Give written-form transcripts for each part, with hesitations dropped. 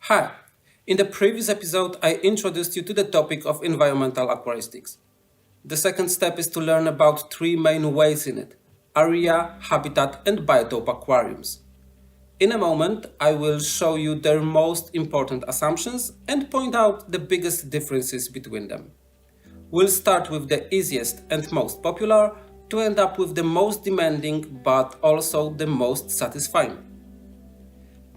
Hi! In the previous episode, I introduced you to the topic of environmental aquaristics. The second step is to learn about three main ways in it: area, habitat, and biotope aquariums. In a moment, I will show you their most important assumptions and point out the biggest differences between them. We'll start with the easiest and most popular to end up with the most demanding but also the most satisfying.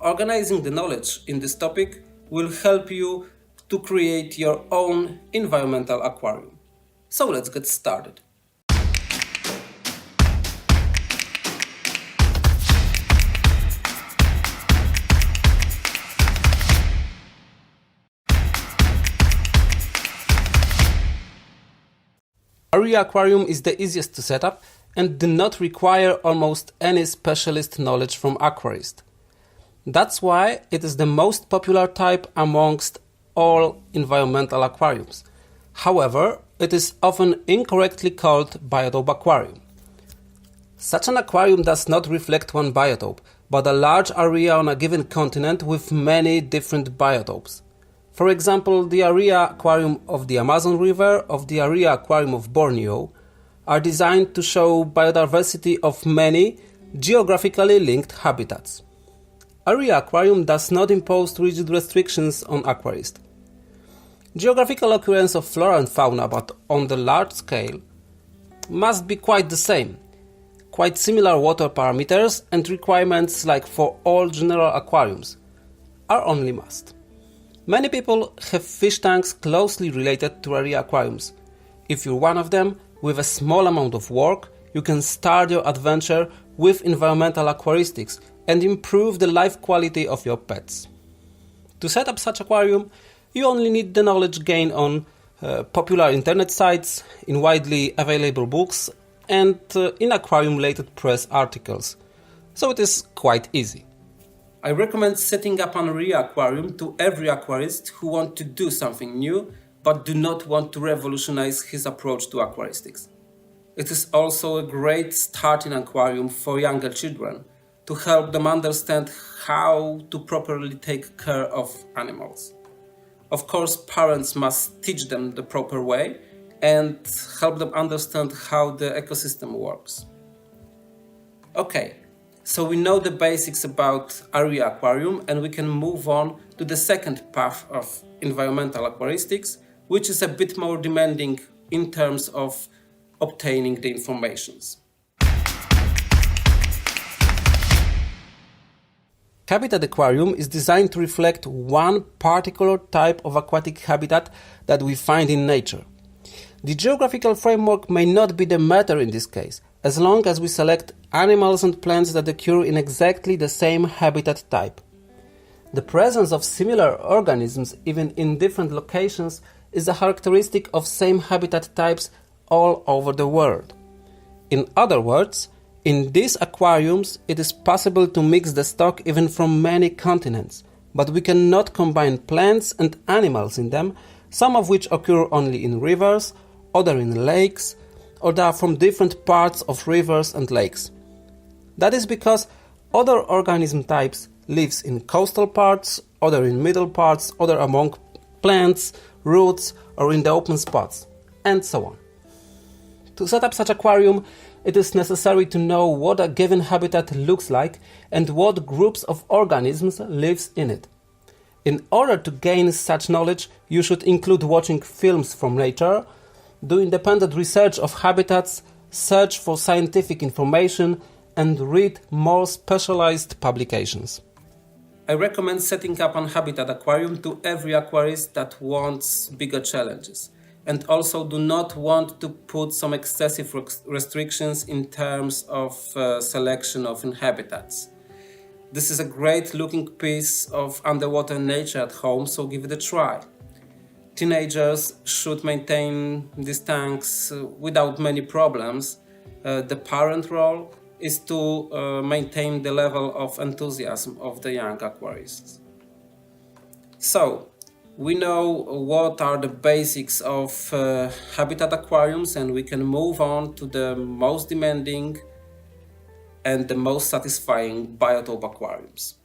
Organizing the knowledge in this topic will help you to create your own environmental aquarium. So let's get started. Area aquarium is the easiest to set up and do not require almost any specialist knowledge from aquarist. That's why it is the most popular type amongst all environmental aquariums. However, it is often incorrectly called biotope aquarium. Such an aquarium does not reflect one biotope, but a large area on a given continent with many different biotopes. For example, the area aquarium of the Amazon River or the area aquarium of Borneo are designed to show biodiversity of many geographically linked habitats. Area aquarium does not impose rigid restrictions on aquarists. Geographical occurrence of flora and fauna, but on the large scale, must be quite the same. Quite similar water parameters and requirements like for all general aquariums are only must. Many people have fish tanks closely related to area aquariums. If you're one of them, with a small amount of work, you can start your adventure with environmental aquaristics and improve the life quality of your pets. To set up such aquarium, you only need the knowledge gained on popular internet sites, in widely available books, and in aquarium-related press articles. So it is quite easy. I recommend setting up an area aquarium to every aquarist who wants to do something new but do not want to revolutionize his approach to aquaristics. It is also a great starting aquarium for younger children to help them understand how to properly take care of animals. Of course, parents must teach them the proper way and help them understand how the ecosystem works. Okay, so we know the basics about area aquarium and we can move on to the second path of environmental aquaristics, which is a bit more demanding in terms of obtaining the informations. Habitat aquarium is designed to reflect one particular type of aquatic habitat that we find in nature. The geographical framework may not be the matter in this case, as long as we select animals and plants that occur in exactly the same habitat type. The presence of similar organisms, even in different locations, is a characteristic of same habitat types all over the world. In other words, in these aquariums, it is possible to mix the stock even from many continents, but we cannot combine plants and animals in them, some of which occur only in rivers, others in lakes, or they are from different parts of rivers and lakes. That is because other organism types lives in coastal parts, other in middle parts, other among plants, roots, or in the open spots, and so on. To set up such aquarium, it is necessary to know what a given habitat looks like and what groups of organisms lives in it. In order to gain such knowledge, you should include watching films from nature, do independent research of habitats, search for scientific information, and read more specialized publications. I recommend setting up an habitat aquarium to every aquarist that wants bigger challenges, and also do not want to put some excessive restrictions in terms of selection of habitats. This is a great looking piece of underwater nature at home, so give it a try. Teenagers should maintain these tanks without many problems. The parent role is to maintain the level of enthusiasm of the young aquarists. So, we know what are the basics of habitat aquariums, and we can move on to the most demanding and the most satisfying biotope aquariums.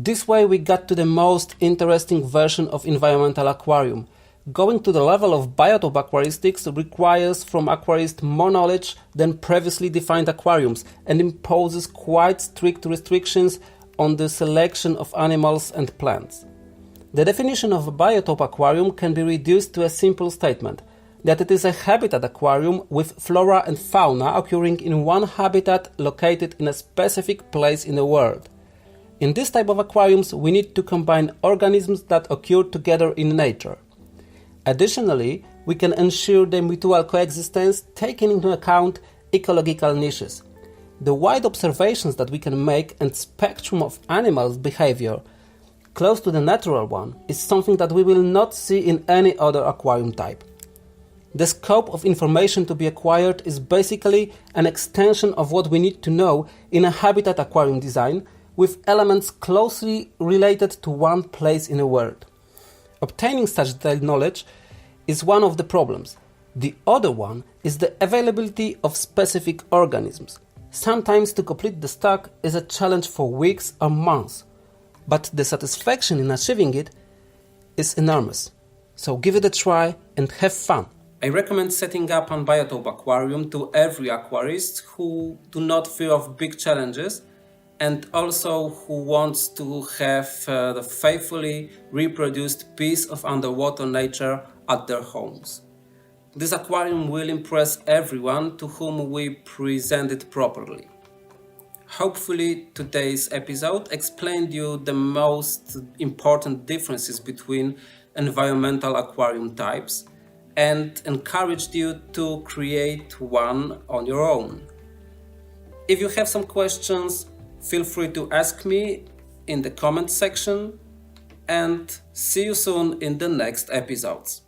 This way we got to the most interesting version of environmental aquarium. Going to the level of Biotop aquaristics requires from aquarists more knowledge than previously defined aquariums and imposes quite strict restrictions on the selection of animals and plants. The definition of a Biotop aquarium can be reduced to a simple statement that it is a habitat aquarium with flora and fauna occurring in one habitat located in a specific place in the world. In this type of aquariums, we need to combine organisms that occur together in nature. Additionally, we can ensure the mutual coexistence taking into account ecological niches. The wide observations that we can make and spectrum of animals' behavior close to the natural one is something that we will not see in any other aquarium type. The scope of information to be acquired is basically an extension of what we need to know in a habitat aquarium design with elements closely related to one place in the world. Obtaining such detailed knowledge is one of the problems. The other one is the availability of specific organisms. Sometimes to complete the stock is a challenge for weeks or months, but the satisfaction in achieving it is enormous. So give it a try and have fun. I recommend setting up a Biotop aquarium to every aquarist who do not fear of big challenges and also who wants to have the faithfully reproduced piece of underwater nature at their homes. This aquarium will impress everyone to whom we present it properly. Hopefully today's episode explained you the most important differences between environmental aquarium types and encouraged you to create one on your own. If you have some questions, feel free to ask me in the comment section, and see you soon in the next episodes.